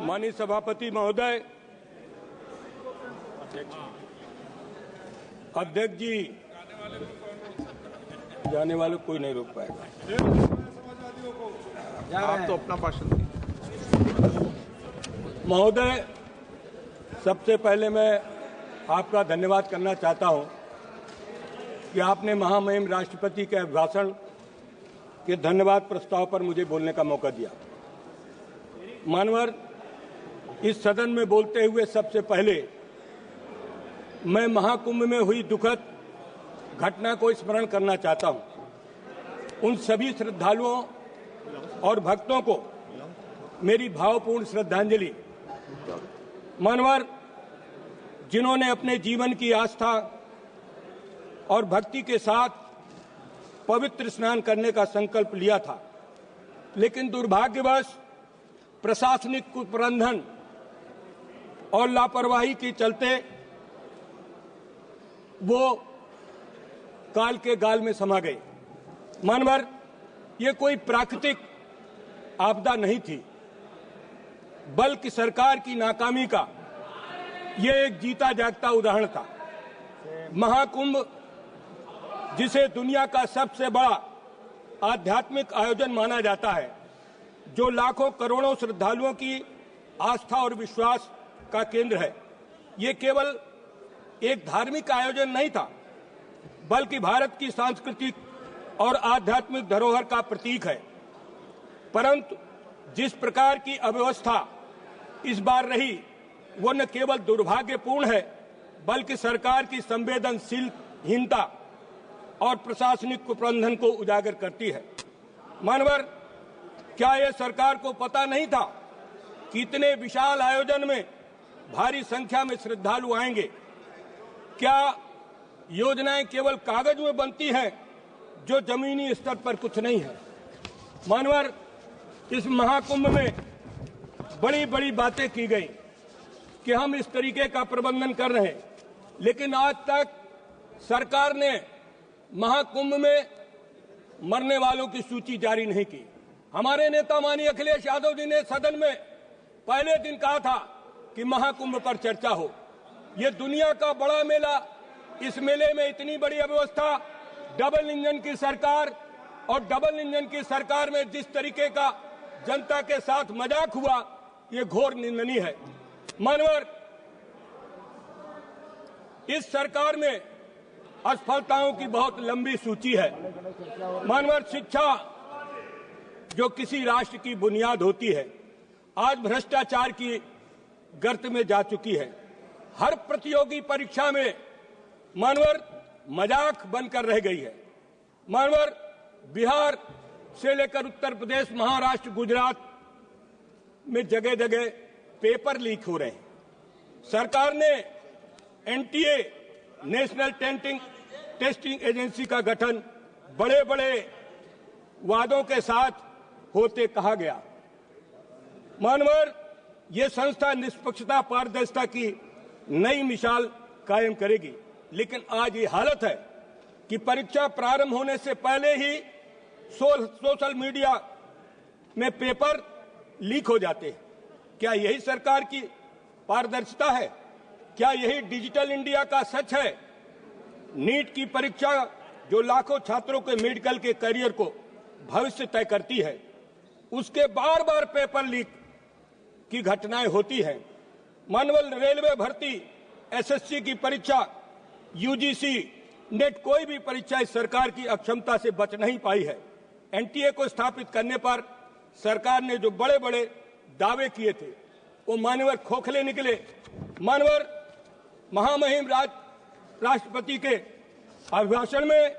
माननीय सभापति महोदय, अध्यक्ष जी, जाने वाले कोई नहीं रोक पाएगा। आप तो अपना भाषण दीजिए। महोदय, सबसे पहले मैं आपका धन्यवाद करना चाहता हूं कि आपने महामहिम राष्ट्रपति के अभिभाषण के धन्यवाद प्रस्ताव पर मुझे बोलने का मौका दिया। मानवर, इस सदन में बोलते हुए सबसे पहले मैं महाकुंभ में हुई दुखद घटना को स्मरण करना चाहता हूं। उन सभी श्रद्धालुओं और भक्तों को मेरी भावपूर्ण श्रद्धांजलि। मानवर, जिन्होंने अपने जीवन की आस्था और भक्ति के साथ पवित्र स्नान करने का संकल्प लिया था, लेकिन दुर्भाग्यवश प्रशासनिक कुप्रबंधन और लापरवाही के चलते वो काल के गाल में समा गए। मानवर, ये कोई प्राकृतिक आपदा नहीं थी, बल्कि सरकार की नाकामी का ये एक जीता जागता उदाहरण था। महाकुंभ, जिसे दुनिया का सबसे बड़ा आध्यात्मिक आयोजन माना जाता है, जो लाखों करोड़ों श्रद्धालुओं की आस्था और विश्वास का केंद्र है, ये केवल एक धार्मिक आयोजन नहीं था, बल्कि भारत की सांस्कृतिक और आध्यात्मिक धरोहर का प्रतीक है। परंतु जिस प्रकार की अव्यवस्था इस बार रही, वो न केवल दुर्भाग्यपूर्ण है, बल्कि सरकार की संवेदनशीलहीनता और प्रशासनिक कुप्रबंधन को उजागर करती है। मानवर, क्या यह सरकार को पता नहीं था कि इतने विशाल आयोजन में भारी संख्या में श्रद्धालु आएंगे? क्या योजनाएं केवल कागज में बनती हैं, जो जमीनी स्तर पर कुछ नहीं है? मानवर, इस महाकुंभ में बड़ी बड़ी बातें की गई कि हम इस तरीके का प्रबंधन कर रहे हैं, लेकिन आज तक सरकार ने महाकुंभ में मरने वालों की सूची जारी नहीं की। हमारे नेता माननीय अखिलेश यादव जी ने सदन में पहले दिन कहा था कि महाकुंभ पर चर्चा हो। ये दुनिया का बड़ा मेला, इस मेले में इतनी बड़ी अव्यवस्था, डबल इंजन की सरकार, और डबल इंजन की सरकार में जिस तरीके का जनता के साथ मजाक हुआ, ये घोर निंदनीय है। मानवर, इस सरकार में असफलताओं की बहुत लंबी सूची है। मानवर, शिक्षा, जो किसी राष्ट्र की बुनियाद होती है, आज भ्रष्टाचार की गर्त में जा चुकी है। हर प्रतियोगी परीक्षा में मानवर मजाक बनकर रह गई है। मानवर, बिहार से लेकर उत्तर प्रदेश, महाराष्ट्र, गुजरात में जगह जगह पेपर लीक हो रहे हैं। सरकार ने एनटीए, नेशनल टेस्टिंग एजेंसी का गठन बड़े बड़े वादों के साथ होते कहा गया। मानवर, ये संस्था निष्पक्षता, पारदर्शिता की नई मिसाल कायम करेगी, लेकिन आज ये हालत है कि परीक्षा प्रारंभ होने से पहले ही सोशल मीडिया में पेपर लीक हो जाते हैं। क्या यही सरकार की पारदर्शिता है? क्या यही डिजिटल इंडिया का सच है? नीट की परीक्षा, जो लाखों छात्रों के मेडिकल के करियर को भविष्य तय करती है, उसके बार बार पेपर लीक की घटनाएं होती हैं। मानवल, रेलवे भर्ती, एसएससी की परीक्षा, यूजीसी, नेट, कोई भी परीक्षा इस सरकार की अक्षमता से बच नहीं पाई है। एनटीए को स्थापित करने पर सरकार ने जो बड़े बड़े दावे किए थे, वो मानवर खोखले निकले। मानवर, महामहिम राष्ट्रपति के अभिभाषण में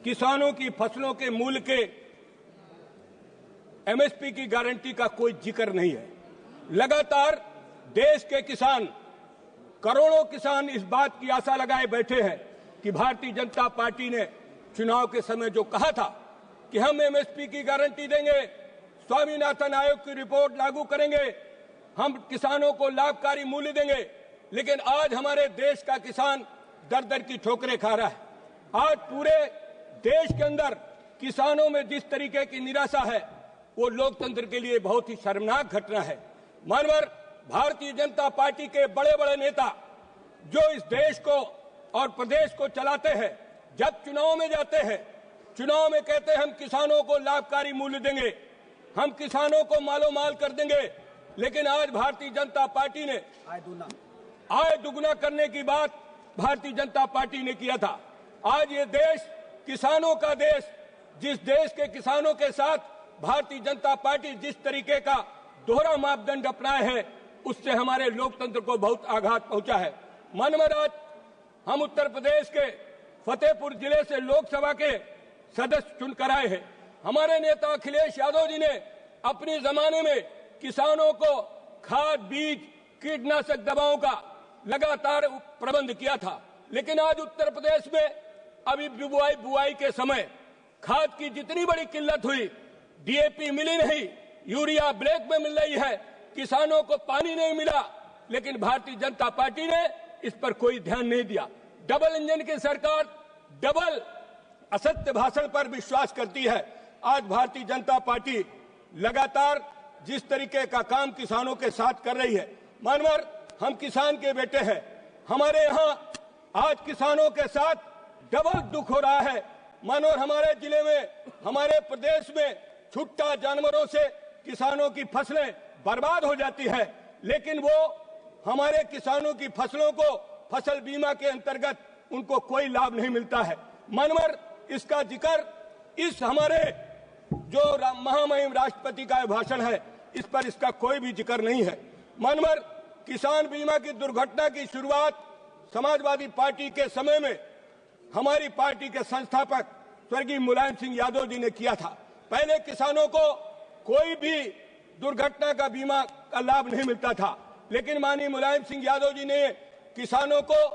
किसानों की फसलों के मूल्य के एमएसपी की गारंटी का कोई जिक्र नहीं है। लगातार देश के किसान, करोड़ों किसान इस बात की आशा लगाए बैठे हैं कि भारतीय जनता पार्टी ने चुनाव के समय जो कहा था कि हम एमएसपी की गारंटी देंगे, स्वामीनाथन आयोग की रिपोर्ट लागू करेंगे, हम किसानों को लाभकारी मूल्य देंगे, लेकिन आज हमारे देश का किसान दर दर की ठोकरें खा रहा है। आज पूरे देश के अंदर किसानों में जिस तरीके की निराशा है, वो लोकतंत्र के लिए बहुत ही शर्मनाक घटना है। मानवर भारतीय जनता पार्टी के बड़े बड़े नेता जो इस देश को और प्रदेश को चलाते हैं, जब चुनाव में जाते हैं, चुनाव में कहते हैं हम किसानों को लाभकारी मूल्य देंगे, हम किसानों को मालो माल कर देंगे, लेकिन आज भारतीय जनता पार्टी ने आय दुगुना करने की बात भारतीय जनता पार्टी ने किया था। आज ये देश किसानों का देश, जिस देश के किसानों के साथ भारतीय जनता पार्टी जिस तरीके का दोहरा मापदंड अपनाए है, उससे हमारे लोकतंत्र को बहुत आघात पहुंचा है। मानवर आज हम उत्तर प्रदेश के फतेहपुर जिले से लोकसभा के सदस्य चुनकर आए हैं। हमारे नेता अखिलेश यादव जी ने अपने जमाने में किसानों को खाद, बीज, कीटनाशक दवाओं का लगातार प्रबंध किया था, लेकिन आज उत्तर प्रदेश में अभी बुआई के समय खाद की जितनी बड़ी किल्लत हुई, डीएपी मिली नहीं, यूरिया ब्लैक में मिल रही है, किसानों को पानी नहीं मिला, लेकिन भारतीय जनता पार्टी ने इस पर कोई ध्यान नहीं दिया। डबल इंजन की सरकार डबल असत्य भाषण पर विश्वास करती है। आज भारतीय जनता पार्टी लगातार जिस तरीके का काम किसानों के साथ कर रही है, मानवर हम किसान के बेटे हैं, हमारे यहाँ आज किसानों के साथ डबल दुख हो रहा है। मानवर हमारे जिले में, हमारे प्रदेश में छुट्टा जानवरों से किसानों की फसलें बर्बाद हो जाती है, लेकिन वो हमारे किसानों की फसलों को फसल बीमा के अंतर्गत उनको कोई लाभ नहीं मिलता है। मानवर इसका जिक्र इस हमारे जो महामहिम राष्ट्रपति का भाषण है, इस पर इसका कोई भी जिक्र नहीं है। मानवर किसान बीमा की दुर्घटना की शुरुआत समाजवादी पार्टी के समय में हमारी पार्टी के संस्थापक स्वर्गीय मुलायम सिंह यादव जी ने किया था। पहले किसानों को कोई भी दुर्घटना का बीमा का लाभ नहीं मिलता था, लेकिन माननीय मुलायम सिंह यादव जी ने किसानों को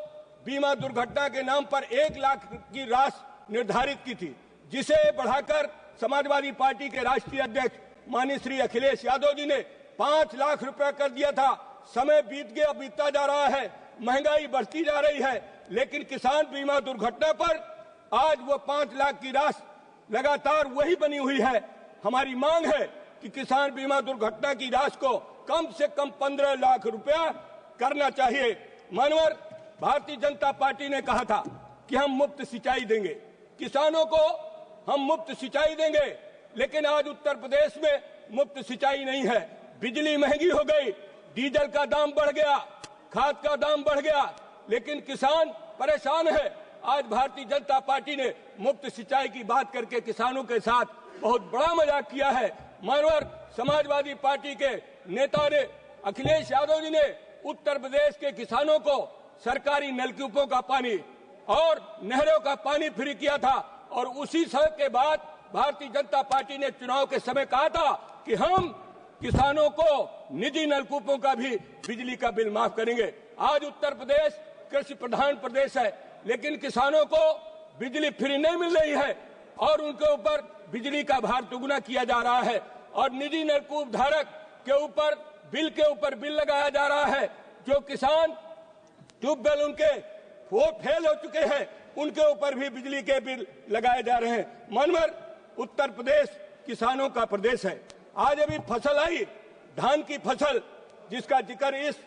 बीमा दुर्घटना के नाम पर 1 लाख की राशि निर्धारित की थी, जिसे बढ़ाकर समाजवादी पार्टी के राष्ट्रीय अध्यक्ष माननीय श्री अखिलेश यादव जी ने 5 लाख रुपया कर दिया था। समय बीत गया, बीतता जा रहा है, महंगाई बढ़ती जा रही है, लेकिन किसान बीमा दुर्घटना पर आज वो 5 लाख की राशि लगातार वही बनी हुई है। हमारी मांग है कि किसान बीमा दुर्घटना की राशि को कम से कम 15 लाख रुपया करना चाहिए। मानवर भारतीय जनता पार्टी ने कहा था कि हम मुफ्त सिंचाई देंगे, किसानों को हम मुफ्त सिंचाई देंगे, लेकिन आज उत्तर प्रदेश में मुफ्त सिंचाई नहीं है। बिजली महंगी हो गई, डीजल का दाम बढ़ गया, खाद का दाम बढ़ गया, लेकिन किसान परेशान है। आज भारतीय जनता पार्टी ने मुफ्त सिंचाई की बात करके किसानों के साथ बहुत बड़ा मजाक किया है। मानवर समाजवादी पार्टी के नेता ने अखिलेश यादव जी ने उत्तर प्रदेश के किसानों को सरकारी नलकूपों का पानी और नहरों का पानी फ्री किया था, और उसी समय के बाद भारतीय जनता पार्टी ने चुनाव के समय कहा था कि हम किसानों को निजी नलकूपों का भी बिजली का बिल माफ करेंगे। आज उत्तर प्रदेश कृषि प्रधान प्रदेश है, लेकिन किसानों को बिजली फ्री नहीं मिल रही है और उनके ऊपर बिजली का भार दुगुना किया जा रहा है, और निजी नलकूप धारक के ऊपर बिल लगाया जा रहा है। जो किसान ट्यूबवेल उनके वो फेल हो चुके हैं, उनके ऊपर भी बिजली के बिल लगाए जा रहे हैं। मानवर उत्तर प्रदेश किसानों का प्रदेश है। आज अभी फसल आई, धान की फसल, जिसका जिक्र इस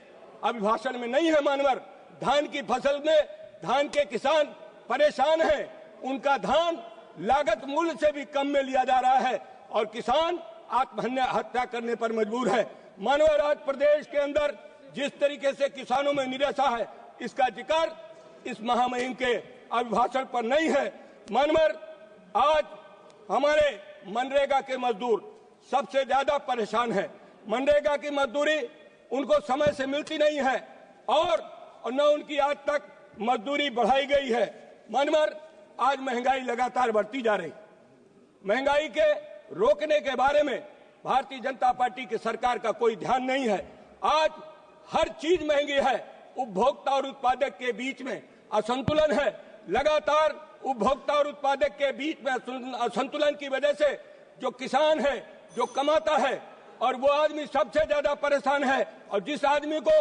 अभिभाषण में नहीं है। मानवर धान की फसल में धान के किसान परेशान हैं, उनका धान लागत मूल्य से भी कम में लिया जा रहा है और किसान आत्महत्या करने पर मजबूर है। मानवर आज प्रदेश के अंदर जिस तरीके से किसानों में निराशा है, इसका जिक्र इस महामहिम के अभिभाषण पर नहीं है। मानवर आज हमारे मनरेगा के मजदूर सबसे ज्यादा परेशान है। मनरेगा की मजदूरी उनको समय से मिलती नहीं है और न उनकी आज तक मजदूरी बढ़ाई गई है। मानवर आज महंगाई लगातार बढ़ती जा रही। महंगाई के रोकने के बारे में भारतीय जनता पार्टी की सरकार का कोई ध्यान नहीं है। आज हर चीज महंगी है, उपभोक्ता और उत्पादक के बीच में असंतुलन है। लगातार उपभोक्ता और उत्पादक के बीच में असंतुलन की वजह से जो किसान है, जो कमाता है, और वो आदमी सबसे ज्यादा परेशान है, और जिस आदमी को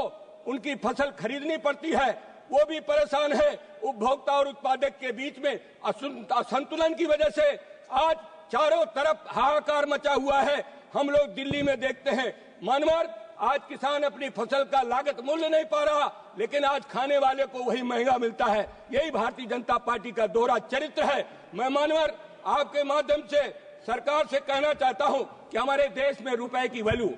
उनकी फसल खरीदनी पड़ती है वो भी परेशान है। उपभोक्ता और उत्पादक के बीच में असंतुलन की वजह से आज चारों तरफ हाहाकार मचा हुआ है। हम लोग दिल्ली में देखते हैं। मानवर, आज किसान अपनी फसल का लागत मूल्य नहीं पा रहा, लेकिन आज खाने वाले को वही महंगा मिलता है। यही भारतीय जनता पार्टी का दोहरा चरित्र है। मैं मानवर आपके माध्यम से सरकार से कहना चाहता हूं कि हमारे देश में रुपए की वैल्यू,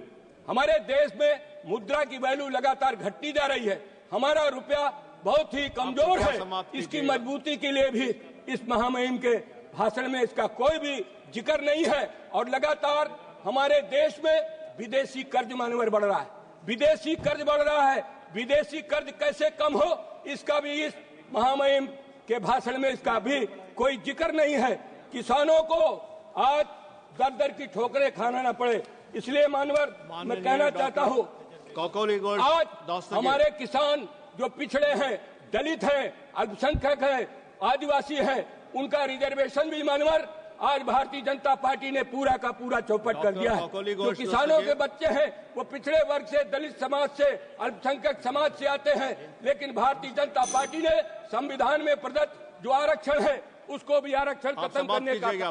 हमारे देश में मुद्रा की वैल्यू लगातार घटती जा रही है। हमारा रुपया बहुत ही कमजोर है। इसकी मजबूती के लिए भी इस महामहिम के भाषण में इसका कोई भी जिक्र नहीं है। और लगातार हमारे देश में विदेशी कर्ज मानवर बढ़ रहा है, विदेशी कर्ज बढ़ रहा है। विदेशी कर्ज कैसे कम हो, इसका भी इस महामहिम के भाषण में इसका भी कोई जिक्र नहीं है। किसानों को आज दर दर की ठोकरें खाना न पड़े, इसलिए मानवर मैं कहना चाहता हूँ, आज हमारे किसान जो पिछड़े हैं, दलित हैं, अल्पसंख्यक हैं, आदिवासी हैं, उनका रिजर्वेशन भी मानवर आज भारतीय जनता पार्टी ने पूरा का पूरा चौपट कर दिया है। जो किसानों के बच्चे हैं वो पिछड़े वर्ग से, दलित समाज से, अल्पसंख्यक समाज से आते हैं, लेकिन भारतीय जनता पार्टी ने संविधान में प्रदत्त जो आरक्षण है उसको भी आरक्षण खत्म करने का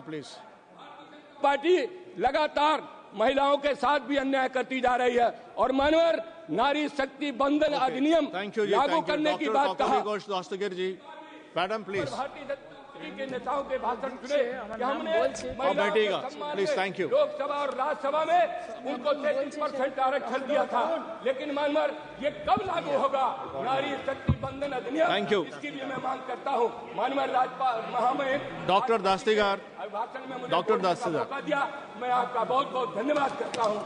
पार्टी लगातार महिलाओं के साथ भी अन्याय करती जा रही है। और मानवर नारी शक्ति बंधन अधिनियम लागू करने की बात कहा। Madam please, Bharatiya Janata party के नेताओं के भाषण सुने कि हमने प्लीज, थैंक यू। लोकसभा और राज्यसभा में उनको 33% आरक्षण दिया था, लेकिन मानवर ये कब लागू होगा नारी शक्ति बंधन अधिनियम? Thank you. इसकी भी मैं मांग करता हूँ। मानवर राज्यपाल महामहिम डॉक्टर दास्तीगार, भाषण में मुझे डॉक्टर दास्तीगार मौका दिया, मैं आपका बहुत बहुत धन्यवाद करता हूँ।